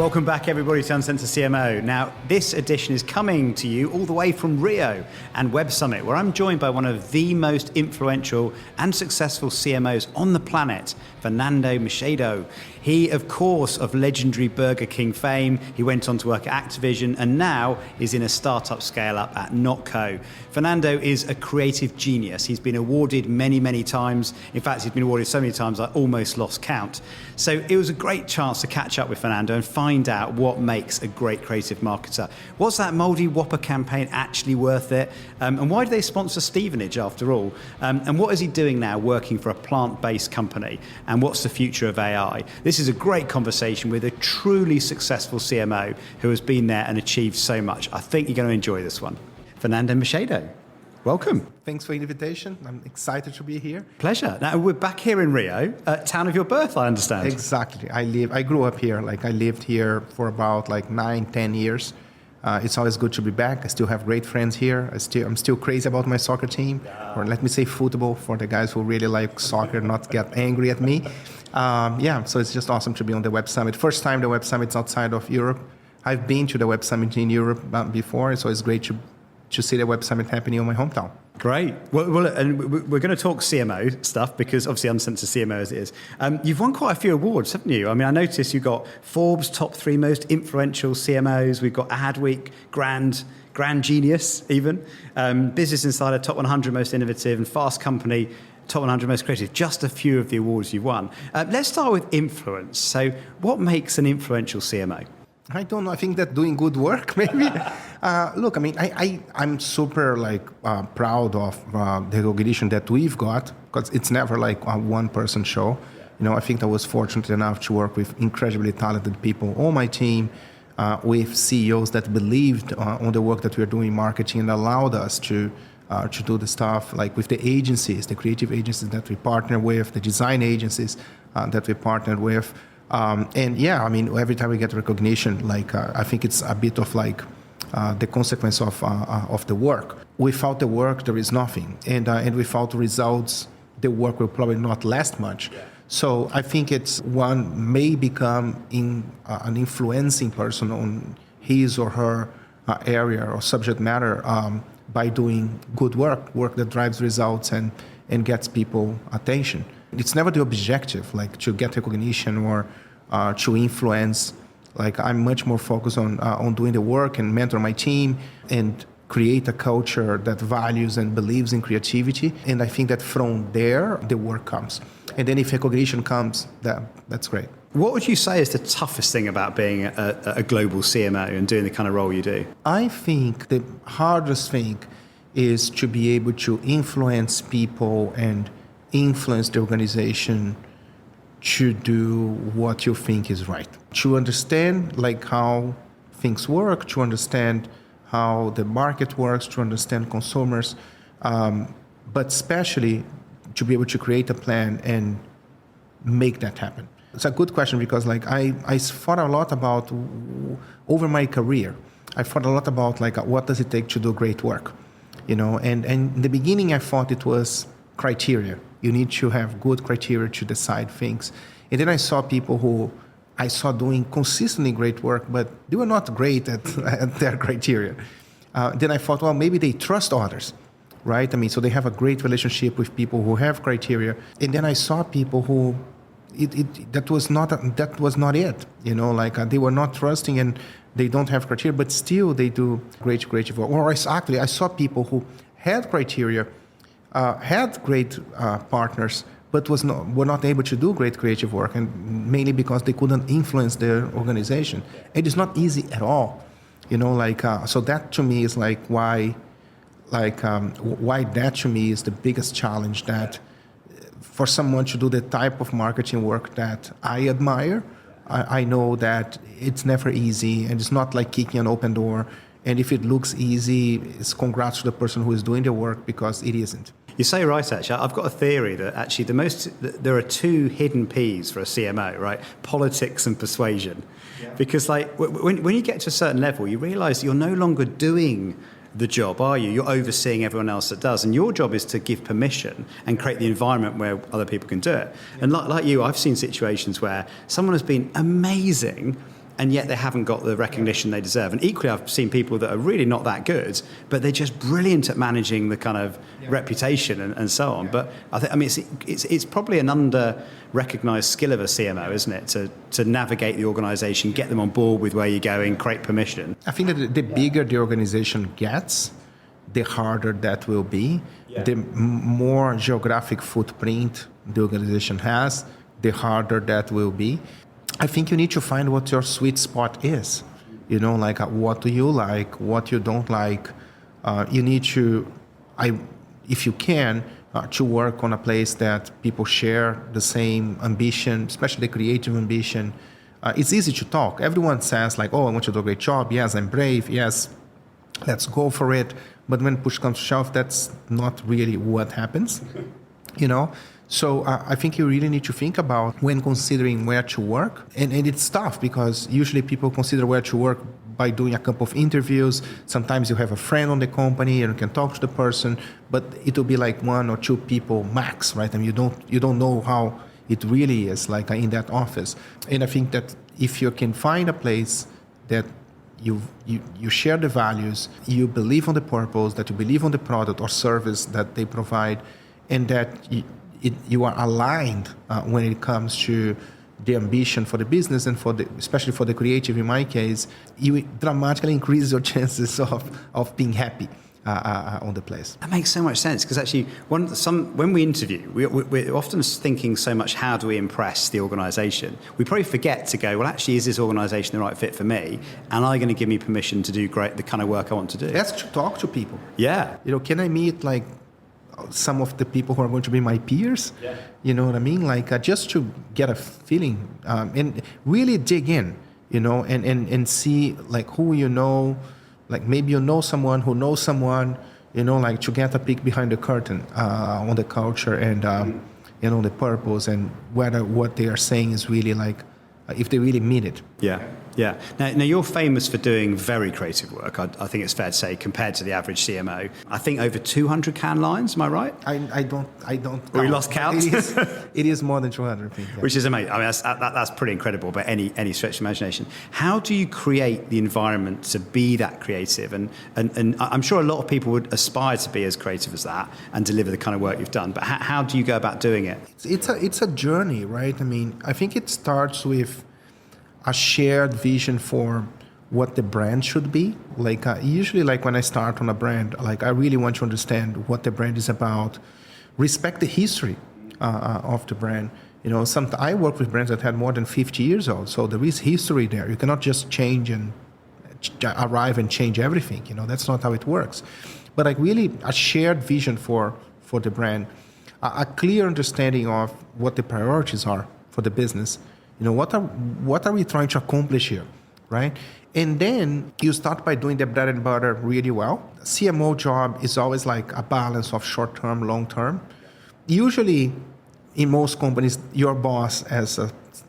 Welcome back, everybody, to Uncensored CMO. Now, this edition is coming to you all the way from Rio and Web Summit, where I'm joined by one of the most influential and successful CMOs on the planet, Fernando Machado. He, of course, of legendary Burger King fame, he went on to work at Activision and now is in a startup scale-up at NotCo. Fernando is a creative genius. He's been awarded many, many times. In fact, he's been awarded so many times I almost lost count. So it was a great chance to catch up with Fernando and find out what makes a great creative marketer. Was that Mouldy Whopper campaign actually worth it? And why do they sponsor Stevenage after all? And what is he doing now working for a plant-based company? And what's the future of AI? This is a great conversation with a truly successful CMO who has been there and achieved so much. I think you're going to enjoy this one. Fernando Machado, welcome. Thanks for the invitation. I'm excited to be here. Pleasure. Now, we're back here in Rio, town of your birth, I understand. Exactly. I grew up here. I lived here for about 9-10 years. It's always good to be back. I still have great friends here. I'm still crazy about my soccer team, or let me say football for the guys who really like soccer, not get angry at me. So it's just awesome to be on the Web Summit. First time the Web Summit's outside of Europe. I've been to the Web Summit in Europe before, so it's great to see the Web Summit happening in my hometown. Great. Well, and we're going to talk CMO stuff because obviously Uncensored CMO as it is. You've won quite a few awards, haven't you? I mean, I noticed you got Forbes top 3 most influential CMOs. We've got Adweek, Grand Genius even. Business Insider top 100 most innovative and Fast Company top 100 most creative. Just a few of the awards you've won. Let's start with influence. So what makes an influential CMO? I don't know. I think that doing good work, maybe. Look, I mean, I'm super proud of the recognition that we've got, because it's never like a one-person show. You know, I think I was fortunate enough to work with incredibly talented people on my team, with CEOs that believed on the work that we're doing in marketing and allowed us to do the stuff, like with the agencies, the creative agencies that we partner with, the design agencies that we partnered with. Every time we get recognition, I think it's a bit of the consequence of the work. Without the work, there is nothing, and without results, the work will probably not last much. Yeah. So I think one may become an influencing person on his or her area or subject matter by doing good work that drives results and gets people attention. It's never the objective, to get recognition or to influence. I'm much more focused on doing the work and mentor my team and create a culture that values and believes in creativity. And I think that from there, the work comes. And then if recognition comes, that's great. What would you say is the toughest thing about being a global CMO and doing the kind of role you do? I think the hardest thing is to be able to influence people and influence the organization to do what you think is right. To understand how things work, to understand how the market works, to understand consumers, but especially to be able to create a plan and make that happen. It's a good question because I thought a lot about, over my career, I thought a lot about what does it take to do great work, and in the beginning I thought it was criteria. You need to have good criteria to decide things. And then I saw people who I saw doing consistently great work, but they were not great at their criteria. Then I thought, well, maybe they trust others, right? I mean, so they have a great relationship with people who have criteria. And then I saw people who that was not it. They were not trusting and they don't have criteria, but still they do great creative work. Or I saw people who had criteria, had great partners, but were not able to do great creative work, and mainly because they couldn't influence their organization. It is not easy at all, So that to me is why that to me is the biggest challenge. That for someone to do the type of marketing work that I admire, I know that it's never easy, and it's not like kicking an open door. And if it looks easy, it's congrats to the person who is doing the work, because it isn't. You say right, actually. I've got a theory that actually there are 2 hidden P's for a CMO, right? Politics and persuasion. Yeah. Because when you get to a certain level, you realize you're no longer doing the job, are you? You're overseeing everyone else that does. And your job is to give permission and create the environment where other people can do it. And like you, I've seen situations where someone has been amazing and yet they haven't got the recognition they deserve. And equally, I've seen people that are really not that good, but they're just brilliant at managing the kind of reputation and so on. But I mean, it's probably an under-recognised skill of a CMO, isn't it, to navigate the organisation, get them on board with where you're going, create permission. I think that the bigger the organization gets, the harder that will be. The more geographic footprint the organization has, the harder that will be. I think you need to find what your sweet spot is. Like what do you like, what you don't like. You need to, if you can, to work on a place that people share the same ambition, especially the creative ambition. It's easy to talk. Everyone says like, oh, I want you to do a great job. Yes, I'm brave. Yes, let's go for it. But when push comes to shove, that's not really what happens, So I think you really need to think about when considering where to work. And it's tough because usually people consider where to work by doing a couple of interviews. Sometimes you have a friend on the company and you can talk to the person, but it will be like 1 or 2 people max, right? I mean, you don't know how it really is like in that office. And I think that if you can find a place that you share the values, you believe on the purpose, that you believe on the product or service that they provide, and that you are aligned when it comes to the ambition for the business and especially for the creative, in my case, you dramatically increase your chances of being happy on the place. That makes so much sense because actually, when we interview, we're often thinking so much, how do we impress the organisation? We probably forget to go, well, actually, is this organisation the right fit for me? And are they going to give me permission to do the kind of work I want to do? Let's talk to people. Yeah. Can I meet like some of the people who are going to be my peers? Yeah. You know what I mean? Like just to get a feeling and really dig in, and see like who like maybe someone who knows someone, like to get a peek behind the curtain on the culture and, the purpose and whether what they are saying is really like, if they really mean it. Yeah. Yeah. Now you're famous for doing very creative work. I think it's fair to say, compared to the average CMO. I think over 200 can lines. Am I right? I don't. Or you lost count? It is more than 200. I think, yeah. Which is amazing. I mean, that's pretty incredible. But any stretch of imagination. How do you create the environment to be that creative? And I'm sure a lot of people would aspire to be as creative as that and deliver the kind of work you've done. But how do you go about doing it? It's a journey, right? I mean, I think it starts with a shared vision for what the brand should be. Like usually, like when I start on a brand, like I really want to understand what the brand is about, respect the history of the brand. I work with brands that had more than 50 years old, so there is history there. You cannot just change and arrive and change everything. That's not how it works. But like really a shared vision for the brand, a clear understanding of what the priorities are for the business. What are we trying to accomplish here, right? And then you start by doing the bread and butter really well. CMO job is always like a balance of short-term, long-term. Usually, in most companies, your boss,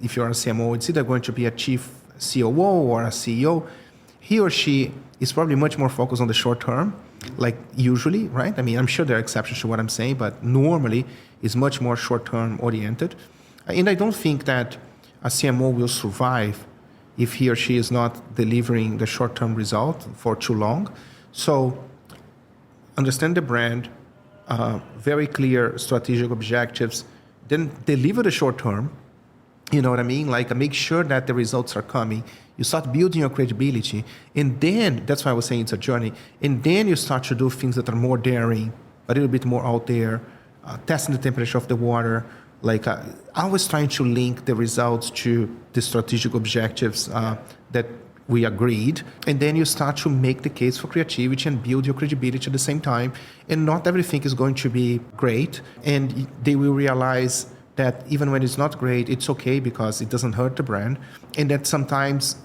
if you're a CMO, it's either going to be a chief COO or a CEO. He or she is probably much more focused on the short-term, like usually, right? I mean, I'm sure there are exceptions to what I'm saying, but normally is much more short-term oriented. And I don't think that a CMO will survive if he or she is not delivering the short-term result for too long. So understand the brand, very clear strategic objectives, then deliver the short-term, you know what I mean? Like make sure that the results are coming. You start building your credibility, and then, that's why I was saying it's a journey, and then you start to do things that are more daring, a little bit more out there, testing the temperature of the water, like always trying to link the results to the strategic objectives that we agreed. And then you start to make the case for creativity and build your credibility at the same time. And not everything is going to be great. And they will realize that even when it's not great, it's okay because it doesn't hurt the brand. And that sometimes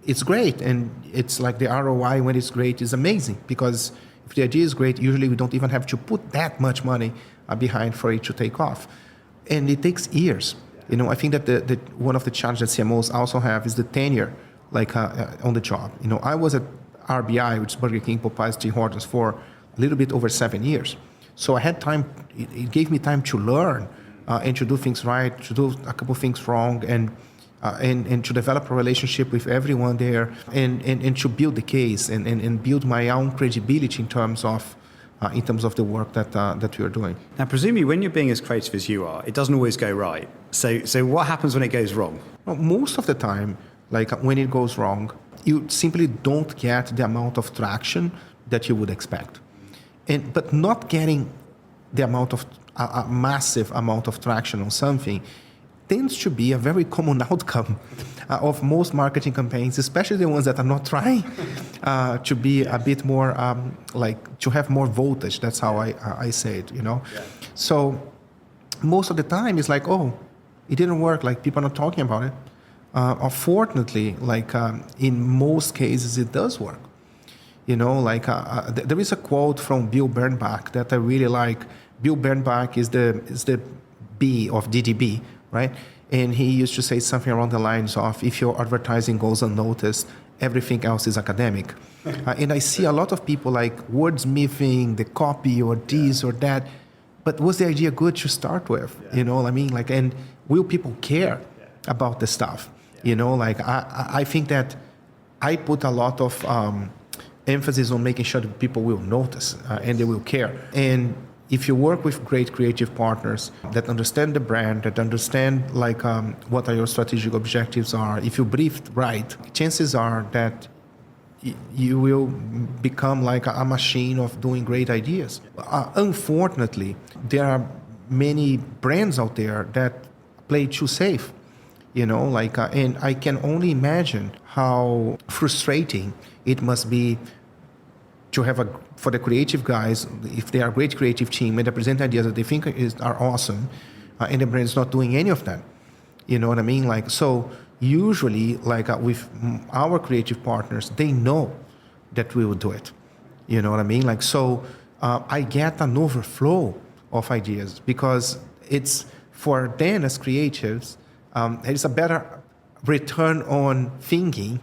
it's great. And it's like the ROI when it's great is amazing, because if the idea is great, usually we don't even have to put that much money behind for it to take off. And it takes years. I think that one of the challenges that CMOs also have is the tenure, like on the job. I was at RBI, which is Burger King, Popeyes, Tim Hortons, for a little bit over 7 years. So I had time. It gave me time to learn and to do things right, to do a couple things wrong, and and to develop a relationship with everyone there, and to build the case and build my own credibility in terms of the work that we are doing. Now, presumably, when you're being as creative as you are, it doesn't always go right. So what happens when it goes wrong? Well, most of the time, like when it goes wrong, you simply don't get the amount of traction that you would expect. But not getting the amount of a massive amount of traction on something tends to be a very common outcome of most marketing campaigns, especially the ones that are not trying to be a bit more to have more voltage. That's how I say it, Yeah. So most of the time it's like, oh, it didn't work. Like people are not talking about it. Unfortunately, in most cases, it does work. There is a quote from Bill Bernbach that I really like. Bill Bernbach is the B of DDB, right? And he used to say something along the lines of, if your advertising goes unnoticed, everything else is academic. And I see a lot of people wordsmithing the copy or this or that, but was the idea good to start with? And will people care about the stuff? I think that I put a lot of emphasis on making sure that people will notice and they will care. And if you work with great creative partners that understand the brand, that understand what are your strategic objectives are, if you briefed right, chances are that you will become like a machine of doing great ideas. Unfortunately, there are many brands out there that play too safe. And I can only imagine how frustrating it must be to have for the creative guys, if they are a great creative team and they present ideas that they think are awesome, and the brand is not doing any of that. You know what I mean? So usually, with our creative partners, they know that we will do it. You know what I mean? So I get an overflow of ideas because it's for them as creatives. It's a better return on thinking,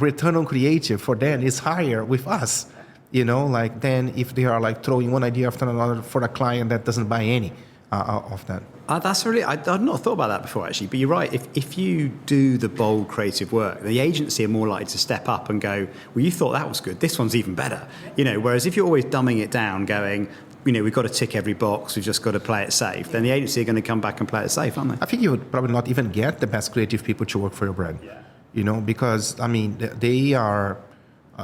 return on creative for them is higher with us, than if they are throwing one idea after another for a client that doesn't buy any of that. That's really, I'd not thought about that before actually, but you're right. If you do the bold creative work, the agency are more likely to step up and go, well, you thought that was good, this one's even better. Whereas if you're always dumbing it down going, we've got to tick every box, we've just got to play it safe, then the agency are going to come back and play it safe, aren't they? I think you would probably not even get the best creative people to work for your brand. Yeah. Because,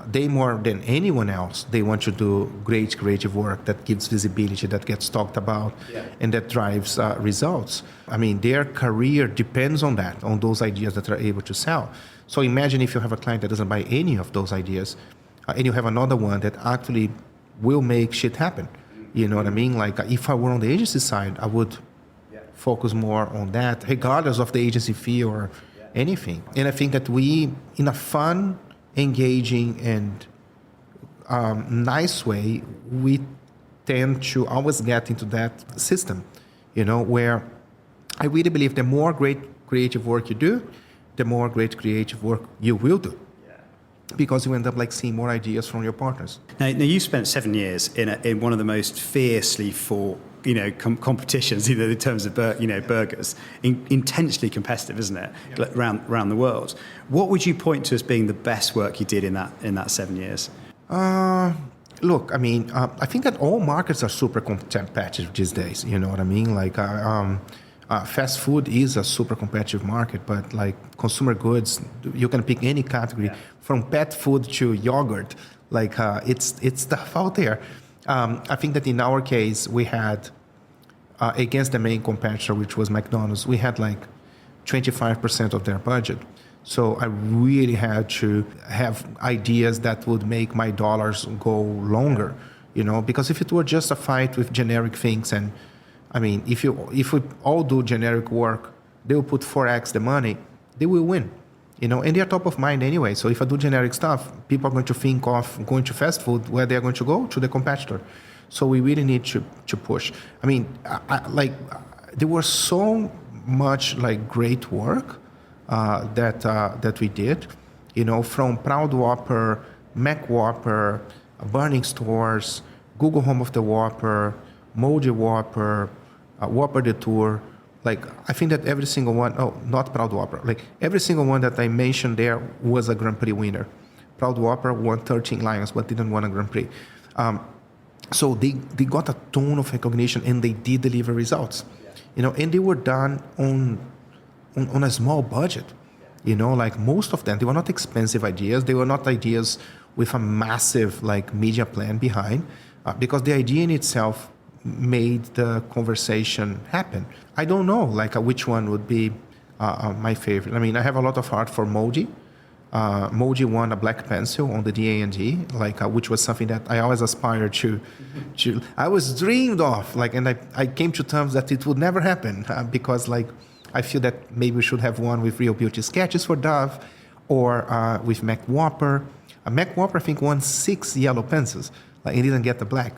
they more than anyone else, they want to do great creative work that gives visibility, that gets talked about, and that drives results. Their career depends on that, on those ideas that are able to sell. So imagine if you have a client that doesn't buy any of those ideas, and you have another one that actually will make shit happen. You know what I mean? If I were on the agency side, I would focus more on that, regardless of the agency fee or anything. And I think that we, in a fun, engaging, and nice way, we tend to always get into that system, where I really believe the more great creative work you do, the more great creative work you will do. Because you end up seeing more ideas from your partners. Now you spent 7 years in one of the most fiercely fought, competitions, either in terms of burgers, intensely competitive, isn't it, around the world? What would you point to as being the best work you did in that 7 years? Look, I think that all markets are super competitive these days. You know what I mean? Fast food is a super competitive market, but consumer goods, you can pick any category, from pet food to yogurt. It's stuff out there. I think that in our case, we had, against the main competitor, which was McDonald's, we had 25% of their budget. So I really had to have ideas that would make my dollars go longer, because if it were just a fight with generic things, and if we all do generic work, they will put 4x the money, they will win. And they're top of mind anyway. So if I do generic stuff, people are going to think of going to fast food, where they're going to go to the competitor. So we really need to push. There was so much great work that we did, from Proud Whopper, Mac Whopper, Burning Stores, Google Home of the Whopper, Mouldy Whopper, Whopper Detour, Like, I think that every single one, not Proud Whopper, like every single one that I mentioned there was a Grand Prix winner. Proud Whopper won 13 Lions, but didn't win a Grand Prix. So they got a ton of recognition, and they did deliver results. And they were done on a small budget. Like most of them, they were not expensive ideas. They were not ideas with a massive like media plan behind, because the idea in itself made the conversation happen. I don't know like which one would be my favorite. I mean, I have a lot of heart for Mouldy. Mouldy won a black pencil on the D&D, like which was something that I always aspired to. I was dreamed of, like, and I came to terms that it would never happen because like I feel that maybe we should have one with Real Beauty Sketches for Dove, or with Mac Whopper. Mac Whopper I think won 6 yellow pencils, like, and didn't get the black.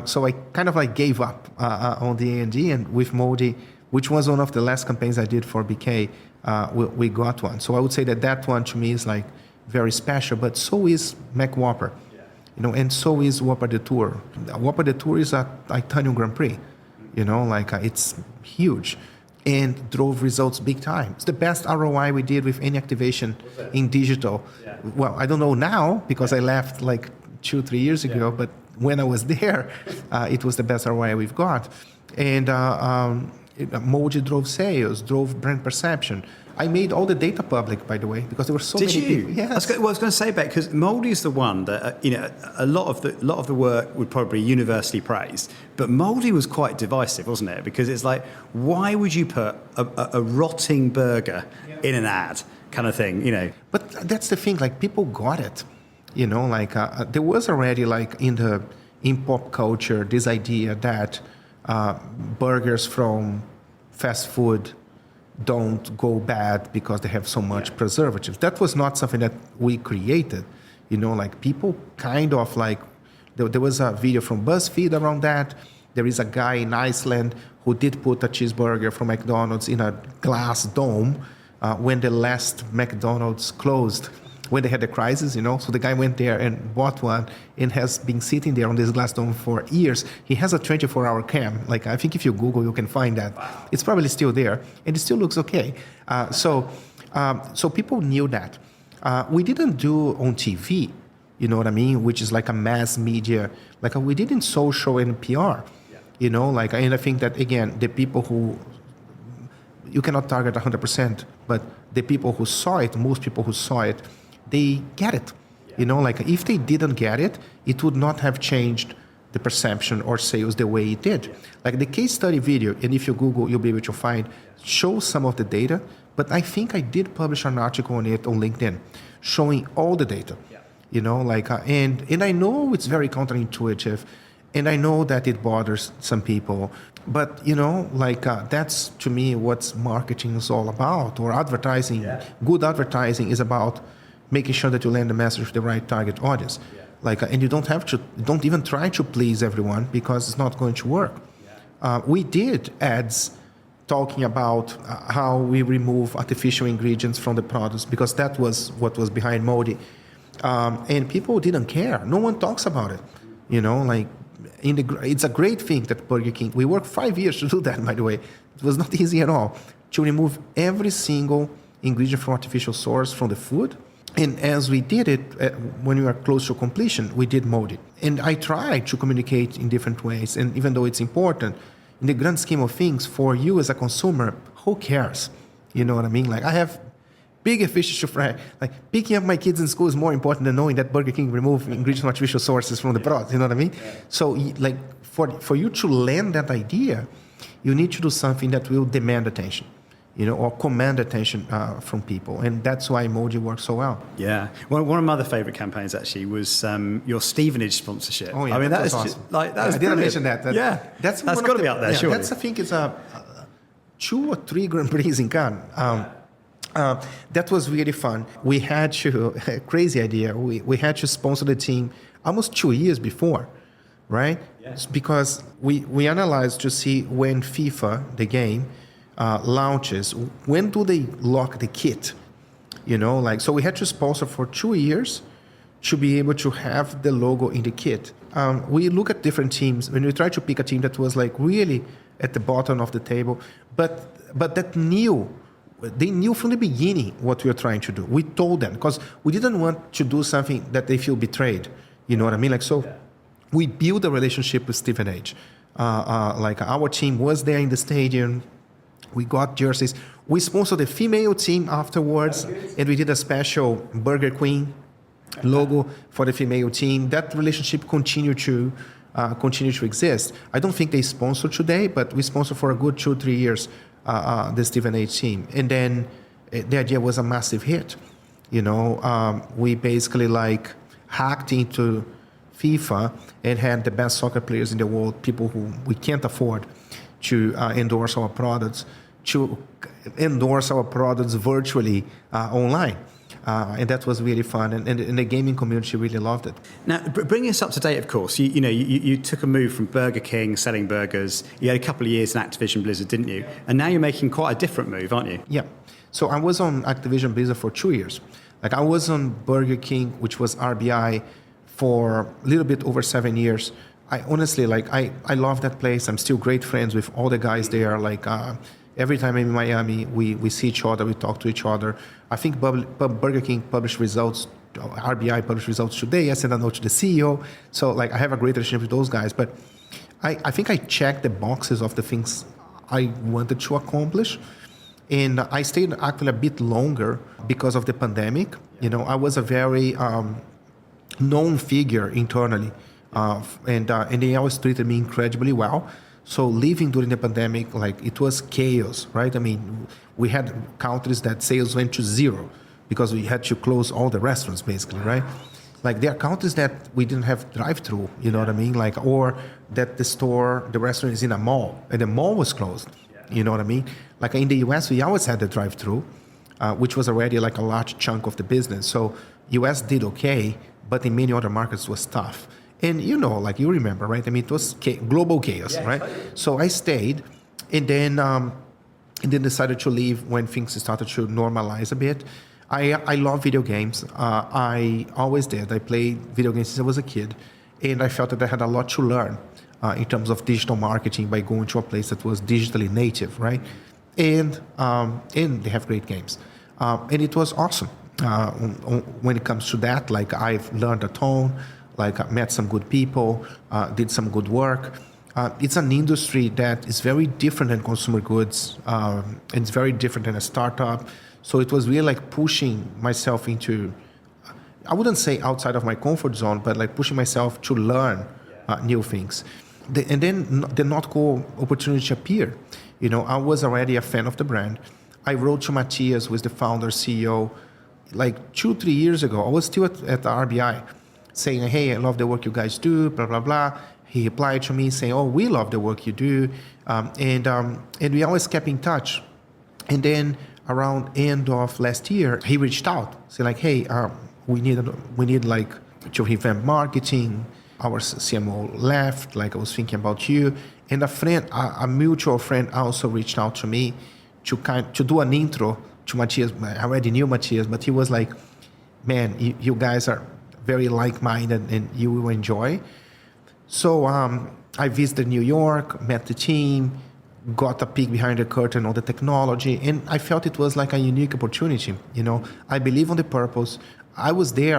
So I kind of like gave up on the A&D, and with Mouldy, which was one of the last campaigns I did for BK, we got one. So I would say that one to me is like very special, but so is Mac Whopper, and so is Whopper the Tour. Whopper the Tour is a Titanium Grand Prix, like it's huge and drove results big time. It's the best ROI we did with any activation in digital. Yeah. Well, I don't know now because I left like 2-3 years ago, but when I was there, it was the best ROI we've got. And Mouldy drove sales, drove brand perception. I made all the data public, by the way, because there were so many people. Yes. I was going to say that because Mouldy is the one that a lot of the work would probably be universally praised, but Mouldy was quite divisive, wasn't it? Because it's like, why would you put a rotting burger in an ad, kind of thing, But that's the thing. Like people got it, Like there was already like in pop culture this idea that burgers from fast food don't go bad because they have so much preservatives. That was not something that we created. Like people kind of like, there was a video from BuzzFeed around that. There is a guy in Iceland who did put a cheeseburger from McDonald's in a glass dome when the last McDonald's closed, when they had the crisis, So the guy went there and bought one and has been sitting there on this glass dome for years. He has a 24-hour cam. Like, I think if you Google, you can find that. Wow. It's probably still there, and it still looks okay. So people knew that. We didn't do on TV, you know what I mean, which is like a mass media. Like we did in social and PR, and I think that, again, the people who, you cannot target 100%, but the people who saw it, most people who saw it, they get it. Like if they didn't get it, it would not have changed the perception or sales the way it did. Like the case study video, and if you Google, you'll be able to find, shows some of the data, but I think I did publish an article on it on LinkedIn showing all the data. And I know it's very counterintuitive, and I know that it bothers some people, but that's to me what marketing is all about, or advertising. Yeah. Good advertising is about making sure that you land the message to the right target audience. Yeah. And you don't even try to please everyone because it's not going to work. Yeah. We did ads talking about how we remove artificial ingredients from the products because that was what was behind Mouldy. And people didn't care. No one talks about it. It's a great thing that Burger King, we worked 5 years to do that, by the way. It was not easy at all, to remove every single ingredient from artificial source from the food. And as we did it, when we were close to completion, we did Mouldy. And I tried to communicate in different ways. And even though it's important, in the grand scheme of things, for you as a consumer, who cares? You know what I mean? Like I have bigger fishes to fry. Like picking up my kids in school is more important than knowing that Burger King removed ingredients from artificial sources from the product. You know what I mean? Yeah. So like for you to land that idea, you need to do something that will demand attention. Or command attention from people. And that's why Mouldy works so well. Yeah. One of my other favourite campaigns, actually, was your Stevenage sponsorship. Oh, yeah. I mean, that was awesome. I didn't mention that. That's got to be out there, surely. That's, I think, it's 2 or 3 Grand Prix in Cannes. That was really fun. We had to, crazy idea, we had to sponsor the team almost 2 years before, right? Yeah. Because we analyzed to see when FIFA, the game, launches, when do they lock the kit? So we had to sponsor for 2 years to be able to have the logo in the kit. We look at different teams. When we try to pick a team that was like really at the bottom of the table. But they knew from the beginning what we were trying to do. We told them, because we didn't want to do something that they feel betrayed. You know what I mean? We built a relationship with Stephen H. Our team was there in the stadium. We got jerseys. We sponsored the female team afterwards, and we did a special Burger Queen logo for the female team. That relationship continued to exist. I don't think they sponsor today, but we sponsor for a good 2-3 years the Stephen H. team. And then the idea was a massive hit. We basically hacked into FIFA and had the best soccer players in the world, people who we can't afford to endorse our products, virtually online. And that was really fun, and the gaming community really loved it. Now, bring us up to date, of course. You took a move from Burger King, selling burgers. You had a couple of years in Activision Blizzard, didn't you? And now you're making quite a different move, aren't you? Yeah. So I was on Activision Blizzard for 2 years. I was on Burger King, which was RBI, for a little bit over 7 years. I honestly, I love that place. I'm still great friends with all the guys there. Every time I'm in Miami, we see each other, we talk to each other. I think Burger King published results, RBI published results today. I sent a note to the CEO. So I have a great relationship with those guys. But I think I checked the boxes of the things I wanted to accomplish. And I stayed actually a bit longer because of the pandemic. I was a very known figure internally. And they always treated me incredibly well. So leaving during the pandemic, it was chaos, right? I mean, we had countries that sales went to zero because we had to close all the restaurants, basically, right? There are countries that we didn't have drive-through, you know what I mean? Or that the restaurant is in a mall, and the mall was closed, you know what I mean? In the US, we always had the drive-through, which was already a large chunk of the business. So US did okay, but in many other markets was tough. And you remember, right? I mean, it was global chaos, right? Totally. So I stayed, and then decided to leave when things started to normalize a bit. I love video games. I always did. I played video games since I was a kid, and I felt that I had a lot to learn in terms of digital marketing by going to a place that was digitally native, right? And they have great games, and it was awesome. When it comes to that, I've learned a ton. I met some good people, did some good work. It's an industry that is very different than consumer goods. And it's very different than a startup. So it was really pushing myself into, I wouldn't say outside of my comfort zone, but pushing myself to learn new things. And then the NotCo opportunity appeared. I was already a fan of the brand. I wrote to Matthias, who is the founder, CEO, 2-3 years ago. I was still at the RBI. Saying, hey, I love the work you guys do, blah, blah, blah. He replied to me saying, oh, we love the work you do. And we always kept in touch. And then around end of last year, he reached out, saying hey, we need to revamp marketing. Our CMO left, I was thinking about you. And a mutual friend also reached out to me to do an intro to Matthias. I already knew Matthias, but he was like, man, you guys are very like-minded and you will enjoy. So I visited New York, met the team, got a peek behind the curtain on the technology, and I felt it was a unique opportunity. I believe on the purpose. I was there,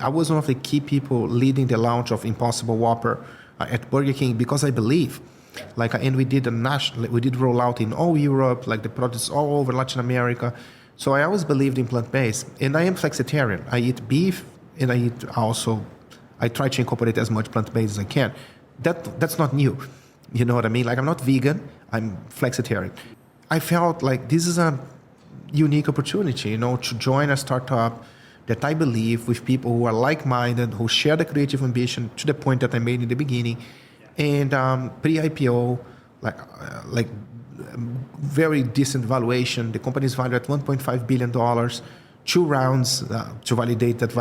I was one of the key people leading the launch of Impossible Whopper at Burger King because I believe. And we did roll out in all Europe, the products all over Latin America. So I always believed in plant-based, and I am flexitarian. I eat beef. And I try to incorporate as much plant-based as I can. That's not new. You know what I mean? I'm not vegan, I'm flexitarian. I felt this is a unique opportunity, to join a startup that I believe with people who are like-minded, who share the creative ambition to the point that I made in the beginning. And pre-IPO, very decent valuation. The company is valued at $1.5 billion. 2 rounds to validate that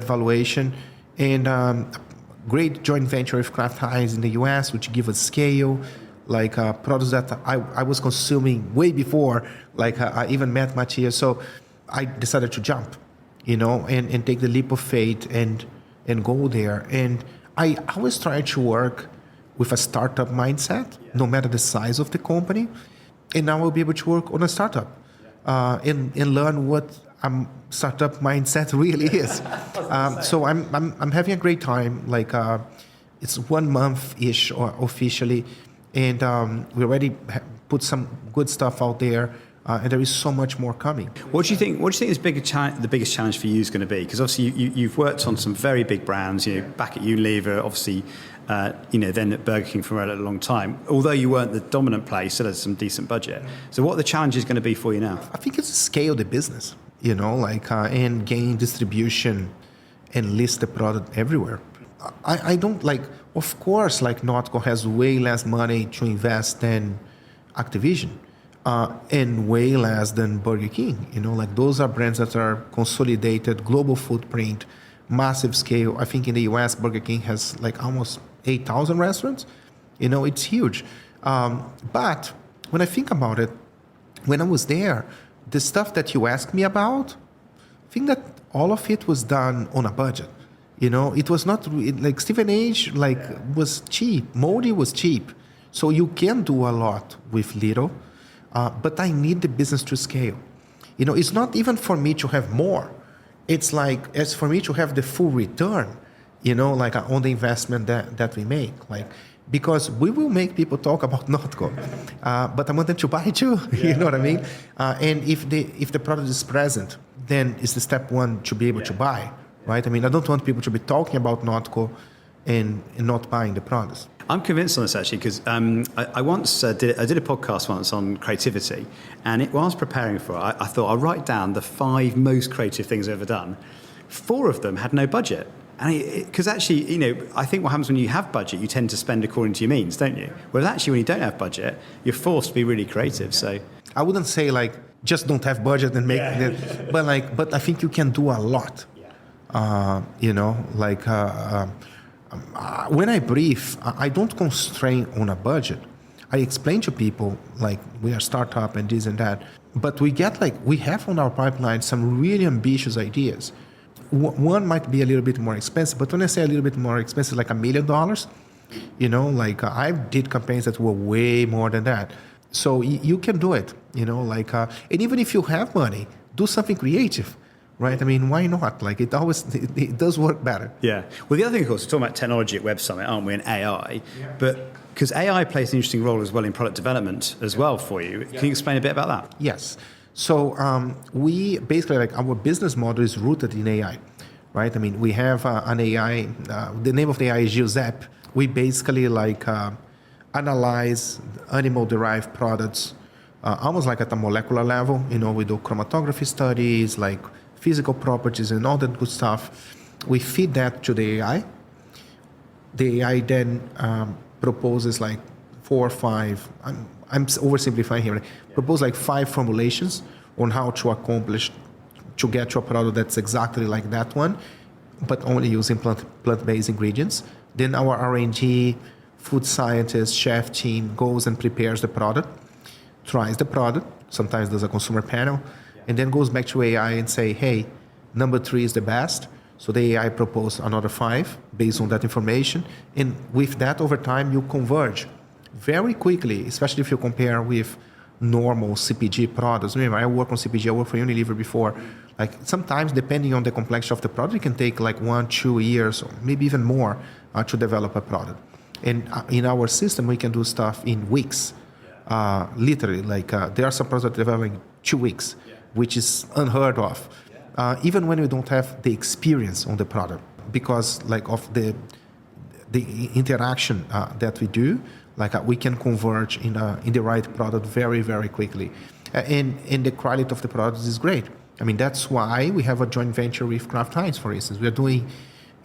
valuation, and great joint venture with Kraft Heinz in the US, which give us scale, products that I was consuming way before, I even met Matthias. So I decided to jump, and take the leap of faith and go there. And I always try to work with a startup mindset, no matter the size of the company. And now I'll be able to work on a startup and learn what a startup mindset really is. So I'm having a great time. Like it's 1 month-ish or officially, and we already put some good stuff out there. And there is so much more coming. What do you think is the biggest challenge for you is going to be? Because obviously you've worked on some very big brands. Back at Unilever, obviously, then at Burger King for a long time. Although you weren't the dominant player, you still had some decent budget. So what are the challenges going to be for you now? I think it's scale the business, and gain distribution and list the product everywhere. I don't like. Of course, like NotCo has way less money to invest than Activision. And way less than Burger King. Those are brands that are consolidated, global footprint, massive scale. I think in the US, Burger King has like almost 8,000 restaurants. It's huge. But when I think about it, when I was there, the stuff that you asked me about, I think that all of it was done on a budget. It was not like Stephen H. was cheap. Mouldy was cheap. So you can do a lot with little. But I need the business to scale. It's not even for me to have more. It's like it's for me to have the full return, on the investment that we make. Because we will make people talk about NotCo, but I want them to buy too. You know what I mean? And if the product is present, then it's the step one to be able to buy, right? I mean, I don't want people to be talking about NotCo and not buying the products. I'm convinced on this actually because I once did a podcast once on creativity, and while I was preparing for it, I thought I'll write down the 5 most creative things I've ever done. 4 of them had no budget, and because actually, I think what happens when you have budget, you tend to spend according to your means, don't you? Whereas actually, when you don't have budget, you're forced to be really creative. So I wouldn't say just don't have budget and make it, but I think you can do a lot. When I brief, I don't constrain on a budget. I explain to people we are a startup and this and that, but we have on our pipeline some really ambitious ideas. One might be a little bit more expensive, but when I say a little bit more expensive, like $1 million, I did campaigns that were way more than that. So you can do it, and even if you have money, do something creative. Right? I mean, why not? It does work better. Yeah. Well, the other thing, of course, we're talking about technology at Web Summit, aren't we, and AI? Yeah. But because AI plays an interesting role as well in product development as well for you. Can you explain a bit about that? Yes. So we basically, our business model is rooted in AI, right? I mean, we have an AI, the name of the AI is Giuseppe. We basically analyze animal-derived products almost at a molecular level. We do chromatography studies, physical properties and all that good stuff. We feed that to the AI. The AI then proposes 4 or 5, I'm oversimplifying here, propose 5 formulations on how to accomplish, to get to a product that's exactly like that one, but only using plant-based ingredients. Then our R&D, food scientist, chef team goes and prepares the product, tries the product, sometimes does a consumer panel, and then goes back to AI and say, hey, number 3 is the best. So the AI proposes another 5 based on that information. And with that, over time, you converge very quickly, especially if you compare with normal CPG products. Remember, I work on CPG, I worked for Unilever before. Sometimes, depending on the complexity of the product, it can take 1-2 years, or maybe even more, to develop a product. And in our system, we can do stuff in weeks. Literally, there are some products that develop in 2 weeks. Which is unheard of, even when we don't have the experience on the product, because of the interaction that we do, we can converge in the right product very, very quickly, and the quality of the product is great. I mean, that's why we have a joint venture with Kraft Heinz, for instance. We are doing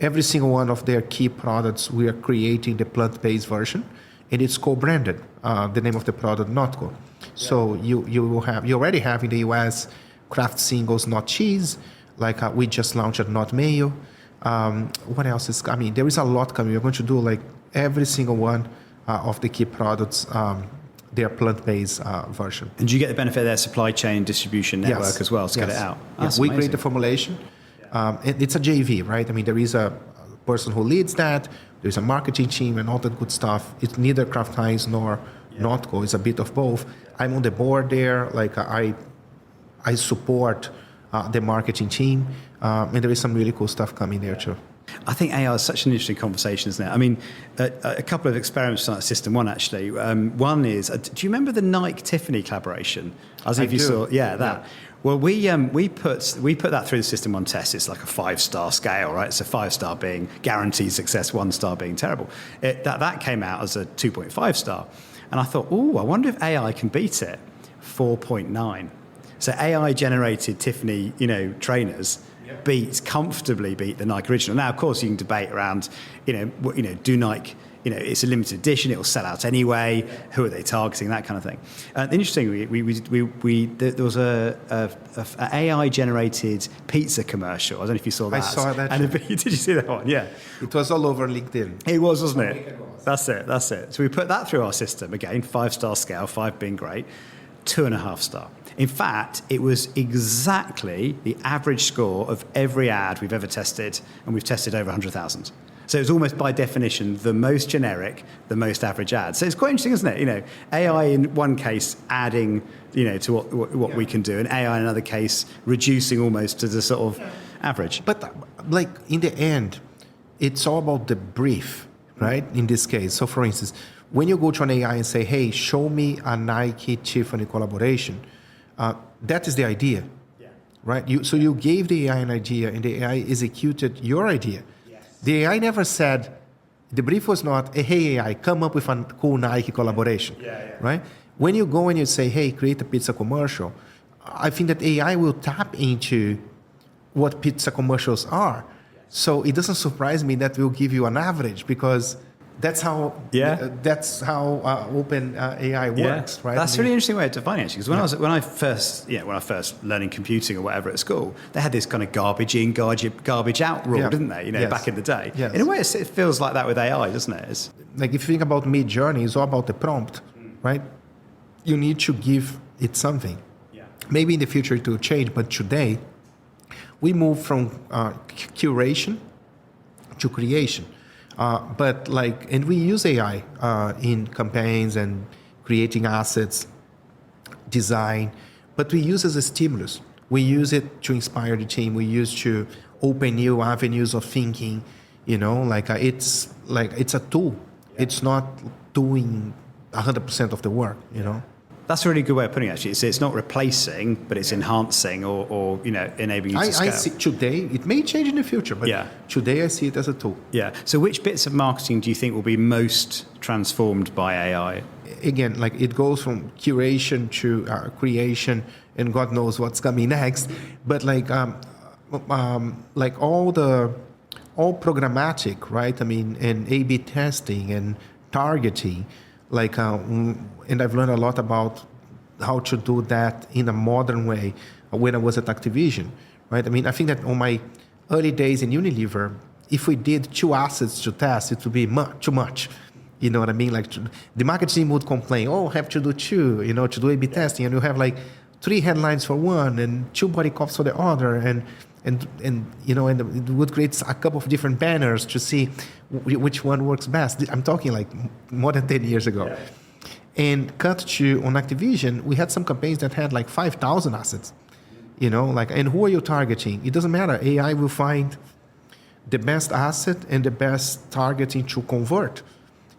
every single one of their key products. We are creating the plant-based version, and it's co-branded. The name of the product, NotCo. So you already have in the US Kraft singles, not cheese. We just launched Not Mayo. What else is coming? There is a lot coming. We're going to do every single one of the key products, their plant-based version. And do you get the benefit of their supply chain distribution network as well to get it out? Yes. We create the formulation. It's a JV, right? I mean, there is a person who leads that. There's a marketing team and all that good stuff. It's neither Kraft Heinz nor NotCo. It's a bit of both. I'm on the board there. Like I support the marketing team, and there is some really cool stuff coming there too. I think AI is such an interesting conversation, isn't it? I mean, a couple of experiments on System 1, actually. One is, do you remember the Nike-Tiffany collaboration? I don't know if you saw, that. Yeah. Well, we put that through the System 1 test. It's like a 5-star scale, right? So 5-star being guaranteed success, 1-star being terrible. That came out as a 2.5 star. And I thought, I wonder if AI can beat it. 4.9. So AI-generated Tiffany, trainers comfortably beat the Nike original. Now, of course, you can debate around, do Nike, it's a limited edition, it will sell out anyway. Who are they targeting? That kind of thing. Interestingly, there was a AI-generated pizza commercial. I don't know if you saw that. I saw that. Did you see that one? Yeah. It was all over LinkedIn. It was, wasn't it? That's it. So we put that through our system again, 5-star scale, 5 being great, 2.5 star. In fact, it was exactly the average score of every ad we've ever tested, and we've tested over 100,000. So it's almost by definition the most generic, the most average ad. So it's quite interesting, isn't it? AI in one case adding, to what we can do, and AI in another case reducing almost to the sort of average. But like in the end, it's all about the brief, right? In this case. So for instance, when you go to an AI and say, hey, show me a Nike Tiffany collaboration, that is the idea, right? So you gave the AI an idea, and the AI executed your idea. Yes. The AI never said, the brief was not, hey, AI, come up with a cool Nike collaboration, right? When you go and you say, hey, create a pizza commercial, I think that AI will tap into what pizza commercials are. Yes. So it doesn't surprise me that we'll give you an average, because that's how open AI works, right? That's a really interesting way of defining it. Because when I first learning computing or whatever at school, they had this kind of garbage in, garbage out rule, didn't they? Back in the day. Yes. In a way, it feels like that with AI, doesn't it? Like if you think about Mid-Journey, it's all about the prompt, right? You need to give it something. Yeah. Maybe in the future it will change, but today we move from curation to creation. And we use AI in campaigns and creating assets, design, but we use it as a stimulus. We use it to inspire the team. We use to open new avenues of thinking. It's a tool. Yeah. It's not doing 100% of the work. That's a really good way of putting it, actually. It's not replacing, but it's enhancing or enabling you to scale. I see today, it may change in the future, but today I see it as a tool. Yeah. So which bits of marketing do you think will be most transformed by AI? Again, it goes from curation to creation, and God knows what's coming next. But all programmatic, right? I mean, and A/B testing and targeting. And I've learned a lot about how to do that in a modern way when I was at Activision, right? I mean, I think that on my early days in Unilever, if we did 2 assets to test, it would be too much. You know what I mean? The marketing team would complain, have to do 2, to do A/B testing, and you have 3 headlines for one and 2 body copies for the other, and it would create a couple of different banners to see which one works best. I'm talking more than 10 years ago. Yeah. And on Activision, we had some campaigns that had 5,000 assets, and who are you targeting? It doesn't matter. AI will find the best asset and the best targeting to convert,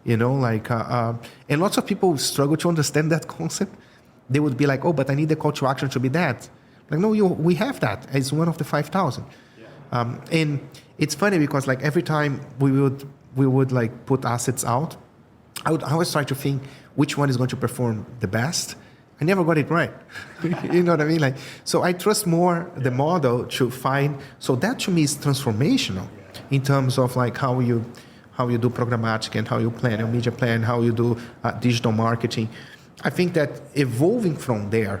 and lots of people struggle to understand that concept. They would be like, but I need the call to action to be that. No, we have that as one of the 5,000. Yeah. And it's funny because every time we would put assets out, I would always try to think which one is going to perform the best. I never got it right. You know what I mean? So I trust more the model to find. So that to me is transformational in terms of how you do programmatic and how you plan your media plan, how you do digital marketing. I think that evolving from there,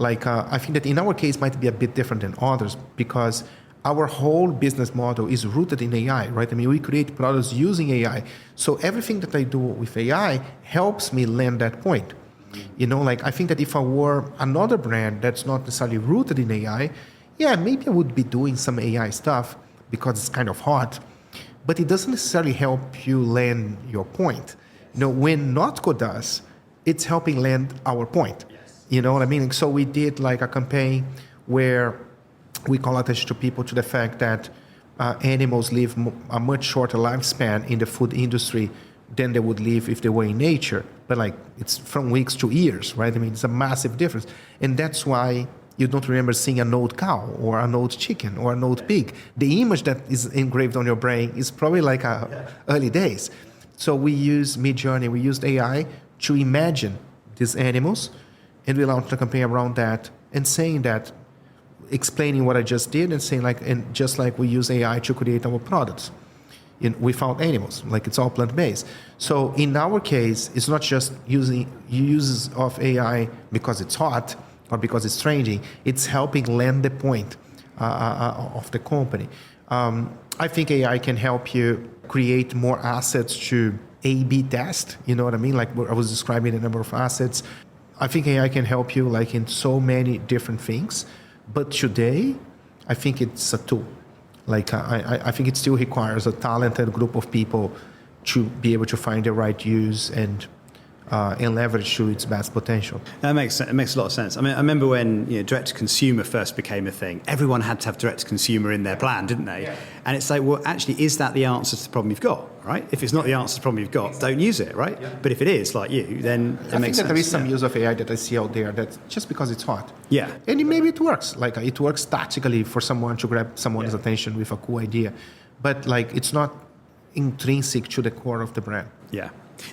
I think that in our case might be a bit different than others because our whole business model is rooted in AI, right? I mean, we create products using AI. So everything that I do with AI helps me land that point. I think that if I were another brand that's not necessarily rooted in AI, maybe I would be doing some AI stuff because it's kind of hot. but it doesn't necessarily help you land your point. When NotCo does, it's helping land our point. You know what I mean? So we did like a campaign where we call attention to people to the fact that animals live a much shorter lifespan in the food industry than they would live if they were in nature. But like it's from weeks to years, right? I mean, it's a massive difference. And that's why you don't remember seeing an old cow or an old chicken or an old pig. The image that is engraved on your brain is probably like early days. So we use Midjourney, we used AI to imagine these animals, and we launched a campaign around that and saying that, explaining what I just did and saying like, and just like we use AI to create our products without animals, like it's all plant-based. So in our case, it's not just using uses of AI because it's hot or because it's trending, it's helping land the point of the company. I think AI can help you create more assets to A/B test, you know what I mean? Like I was describing the number of assets. I think AI can help you like in so many different things, but today, I think it's a tool. Like I think it still requires a talented group of people to be able to find the right use and leverage to its best potential. That makes a lot of sense. I mean, I remember when direct-to-consumer first became a thing, everyone had to have direct-to-consumer in their plan, didn't they? Yeah. And it's like, well, actually, is that the answer to the problem you've got, right? If it's not the answer to the problem you've got, don't use it, right? Yeah. But if it is, like you, then it makes sense. I think that there is some use of AI that I see out there that's just because it's hot. Yeah. And maybe it works. Like it works tactically for someone to grab someone's attention with a cool idea. But like it's not intrinsic to the core of the brand. Yeah.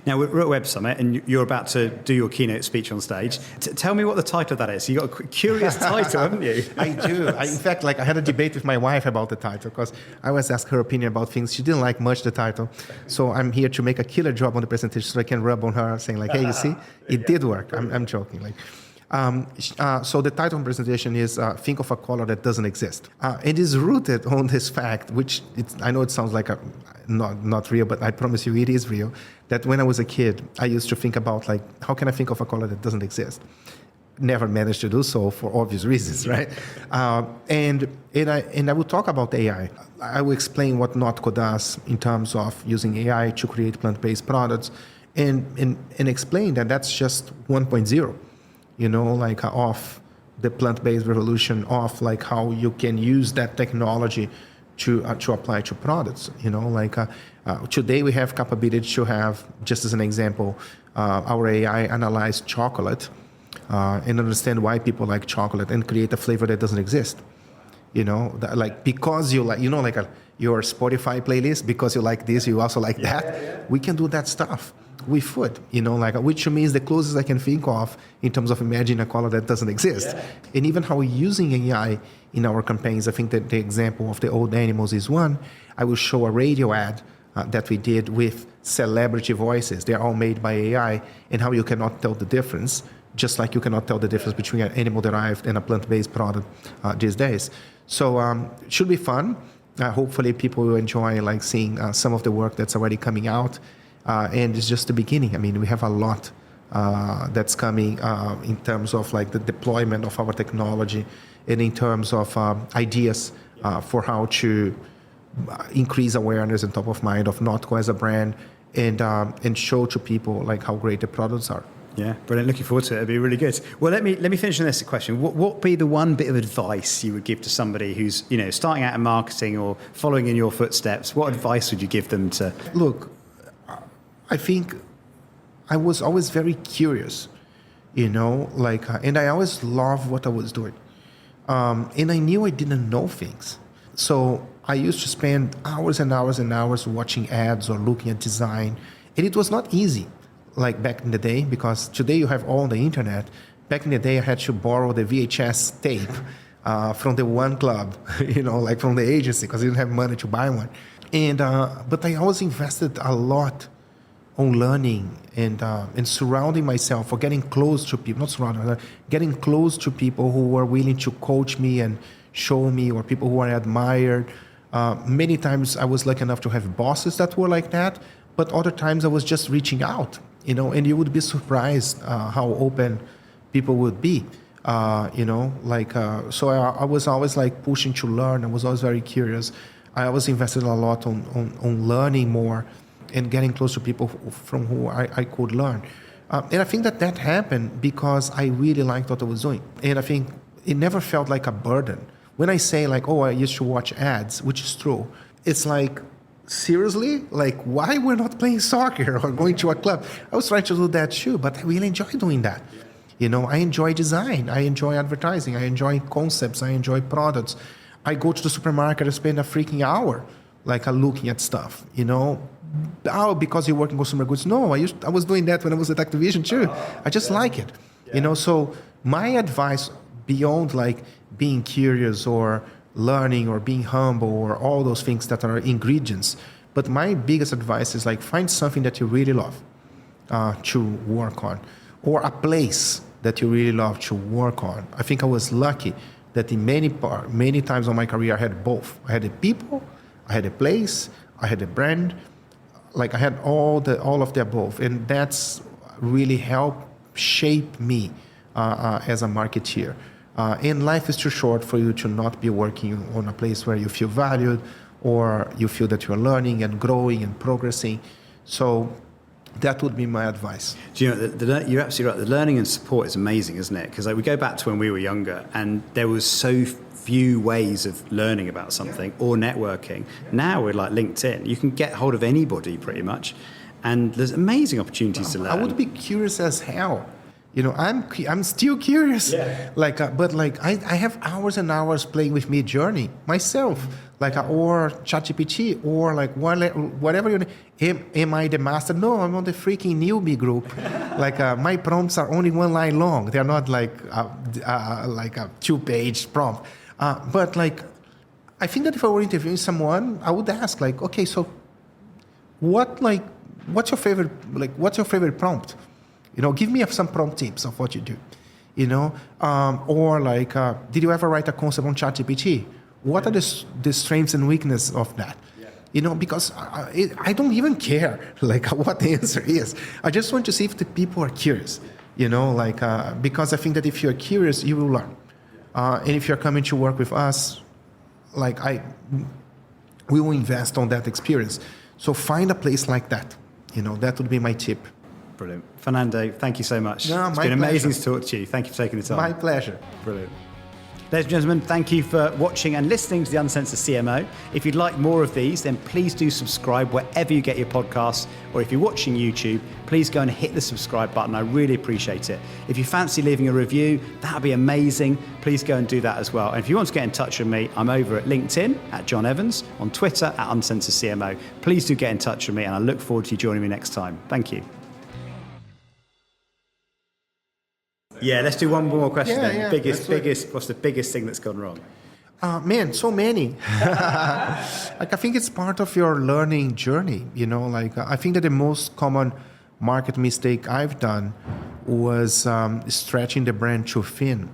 Now, we're at Web Summit, and you're about to do your keynote speech on stage. Tell me what the title of that is. You've got a curious title, haven't you? I do. In fact, like I had a debate with my wife about the title, because I always ask her opinion about things. She didn't like much the title. So I'm here to make a killer job on the presentation so I can rub on her saying like, hey, you see, it did work. I'm joking. Like, so the title of the presentation is Think of a Color That Doesn't Exist. It is rooted on this fact, which I know it sounds like not real, but I promise you it is real, that when I was a kid, I used to think about like, how can I think of a color that doesn't exist? Never managed to do so for obvious reasons, right? And I will talk about AI. I will explain what NotCo does in terms of using AI to create plant-based products and explain that that's just 1.0. Like of the plant-based revolution, of like how you can use that technology to apply to products. Today we have capability to have, just as an example, our AI analyze chocolate and understand why people like chocolate and create a flavor that doesn't exist. Because you like, your Spotify playlist, because you like this, you also like that. Yeah. We can do that stuff with food, which means the closest I can think of in terms of imagining a color that doesn't exist. Yeah. And even how we're using AI in our campaigns, I think that the example of the old animals is one. I will show a radio ad that we did with celebrity voices. They're all made by AI, and how you cannot tell the difference, just like you cannot tell the difference between an animal-derived and a plant-based product these days. So it should be fun. Hopefully people will enjoy seeing some of the work that's already coming out. And it's just the beginning. I mean, we have a lot that's coming in terms of the deployment of our technology and in terms of ideas for how to increase awareness and top of mind of NotCo as a brand and show to people how great the products are. Yeah, brilliant. Looking forward to it. It'll be really good. Well, let me finish on this question. What would be the one bit of advice you would give to somebody who's starting out in marketing or following in your footsteps? What advice would you give them to? Look, I think I was always very curious, and I always loved what I was doing. And I knew I didn't know things. So I used to spend hours and hours and hours watching ads or looking at design. And it was not easy, back in the day, because today you have all the internet. Back in the day, I had to borrow the VHS tape from the one club, from the agency, because I didn't have money to buy one. And but I always invested a lot on learning and surrounding myself, or getting close to people, getting close to people who were willing to coach me and show me, or people who I admired. Many times I was lucky enough to have bosses that were like that, but other times I was just reaching out, and you would be surprised how open people would be, So I was always pushing to learn. I was always very curious. I was invested a lot on learning more and getting close to people from who I could learn. And I think that happened because I really liked what I was doing. And I think it never felt like a burden. When I say like, oh, I used to watch ads, which is true, it's like, seriously? Like, why we're not playing soccer or going to a club? I was trying to do that too, but I really enjoy doing that. You know, I enjoy design, I enjoy advertising, I enjoy concepts, I enjoy products. I go to the supermarket and spend a freaking hour like looking at stuff, you know. Oh, because you work in consumer goods. No, I was doing that when I was at Activision too. I just like it, you know. So my advice beyond like being curious or learning or being humble or all those things that are ingredients, but my biggest advice is like find something that you really love to work on, or a place that you really love to work on. I think I was lucky that in many times of my career I had both. I had the people, I had a place, I had a brand. Like I had all of the above, and that's really helped shape me as a marketeer. And life is too short for you to not be working on a place where you feel valued, or you feel that you're learning and growing and progressing. So that would be my advice. Do you know, you're absolutely right. The learning and support is amazing, isn't it? Because like, we go back to when we were younger, and there was so few ways of learning about something or networking. Now we're like LinkedIn. You can get hold of anybody pretty much, and there's amazing opportunities to learn. I would be curious as hell. You know, I'm still curious. Yeah. Like, but like I have hours and hours playing with Midjourney myself, like or ChatGPT or like whatever you need. Am I the master? No, I'm on the freaking newbie group. Like my prompts are only one line long. They're not like a 2-page prompt. But like, I think that if I were interviewing someone, I would ask like, okay, so what's your favorite prompt? You know, give me some prompt tips of what you do, you know, or like, did you ever write a concept on ChatGPT? What are the strengths and weaknesses of that? Yeah. You know, because I don't even care like what the answer is. I just want to see if the people are curious, you know, like because I think that if you're curious, you will learn. And if you're coming to work with us, like we will invest on that experience. So find a place like that. You know, that would be my tip. Brilliant. Fernando, thank you so much. No, it's my been amazing pleasure. to talk to you. Thank you for taking the time. My pleasure. Brilliant. Ladies and gentlemen, thank you for watching and listening to the Uncensored CMO. If you'd like more of these, then please do subscribe wherever you get your podcasts, or if you're watching YouTube, please go and hit the subscribe button. I really appreciate it. If you fancy leaving a review, that would be amazing. Please go and do that as well. And if you want to get in touch with me, I'm over at LinkedIn at John Evans, on Twitter at Uncensored CMO. Please do get in touch with me, and I look forward to you joining me next time. Thank you. Yeah, let's do one more question then. Yeah, what's the biggest thing that's gone wrong? Man, so many. Like I think it's part of your learning journey. You know, like I think that the most common market mistake I've done was stretching the brand too thin.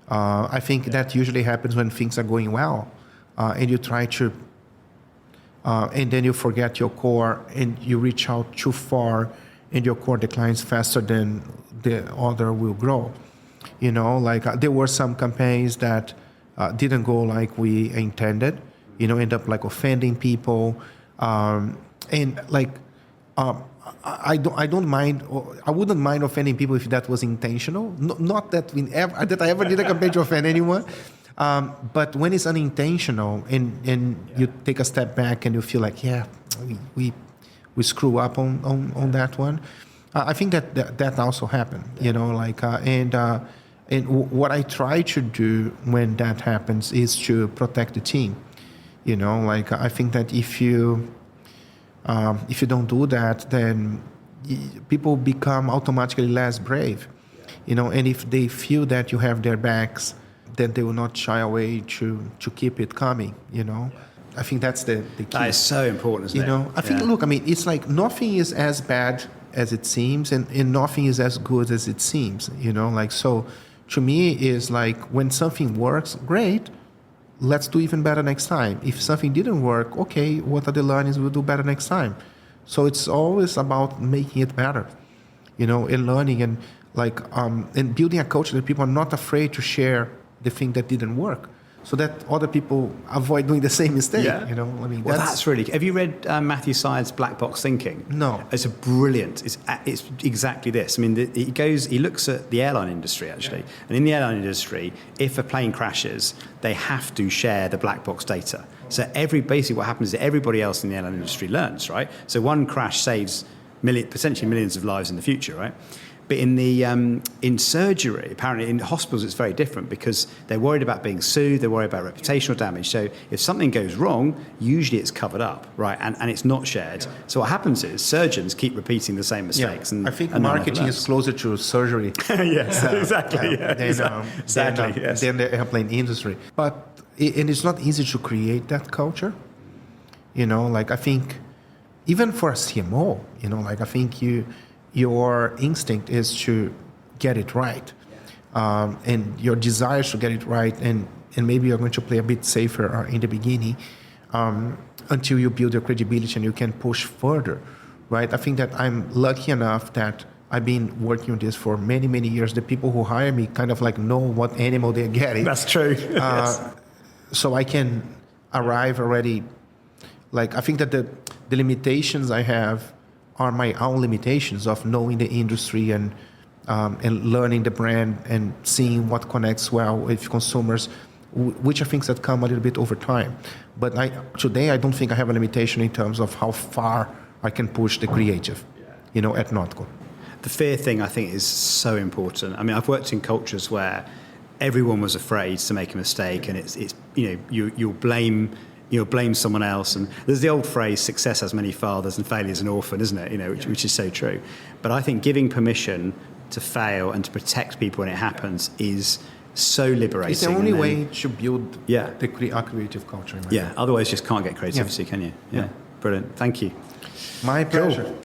I think that usually happens when things are going well, and you try to, and then you forget your core, and you reach out too far, and your core declines faster than the other will grow. You know, like there were some campaigns that didn't go like we intended, you know, end up like offending people. And like, I don't mind, I wouldn't mind offending people if that was intentional. Not that I ever did a campaign to offend anyone. But when it's unintentional and you take a step back and you feel like, yeah, we screw up on that one. I think that also happened, you know, like, and what I try to do when that happens is to protect the team, you know, like, I think that if you don't do that, then people become automatically less brave, you know, and if they feel that you have their backs, then they will not shy away to keep it coming, you know. I think that's the key. That is so important, isn't it? You know, I think, look, I mean, it's like nothing is as bad as it seems, and nothing is as good as it seems, you know, like, so to me is like when something works, great, let's do even better next time. If something didn't work, okay, what are the learnings? We'll do better next time. So it's always about making it better, you know, and learning and like, and building a culture that people are not afraid to share the thing that didn't work. so that other people avoid doing the same mistake. Yeah. You know, I mean, Well, that's really. Have you read Matthew Syed's Black Box Thinking? No. It's a brilliant. It's exactly this. I mean, he looks at the airline industry actually, and in the airline industry, if a plane crashes, they have to share the black box data. So basically what happens is that everybody else in the airline industry learns, right? So one crash saves potentially millions of lives in the future, right? But in surgery, apparently in hospitals, it's very different because they're worried about being sued, they're worried about reputational damage. So if something goes wrong, usually it's covered up, right? And it's not shared. So what happens is surgeons keep repeating the same mistakes. I think marketing is closer to surgery. Yes, exactly. Than the airplane industry. And it's not easy to create that culture. You know, like I think even for a CMO, you know, like I think your instinct is to get it right, and your desire to get it right, and maybe you're going to play a bit safer in the beginning until you build your credibility and you can push further, right? I think that I'm lucky enough that I've been working on this for many, many years. The people who hire me kind of like know what animal they're getting. That's true. Yes. So I can arrive already. Like I think that the limitations I have are my own limitations of knowing the industry and learning the brand and seeing what connects well with consumers, which are things that come a little bit over time. But today I don't think I have a limitation in terms of how far I can push the creative, you know, at NotCo. The fear thing I think is so important. I mean, I've worked in cultures where everyone was afraid to make a mistake, and it's you know you'll blame someone else. And there's the old phrase, success has many fathers and failure is an orphan, isn't it? You know, which is so true. But I think giving permission to fail and to protect people when it happens is so liberating. It's the only way to build the creative culture. Otherwise you just can't get creativity, can you? Yeah. Brilliant. Thank you. My pleasure. Cool.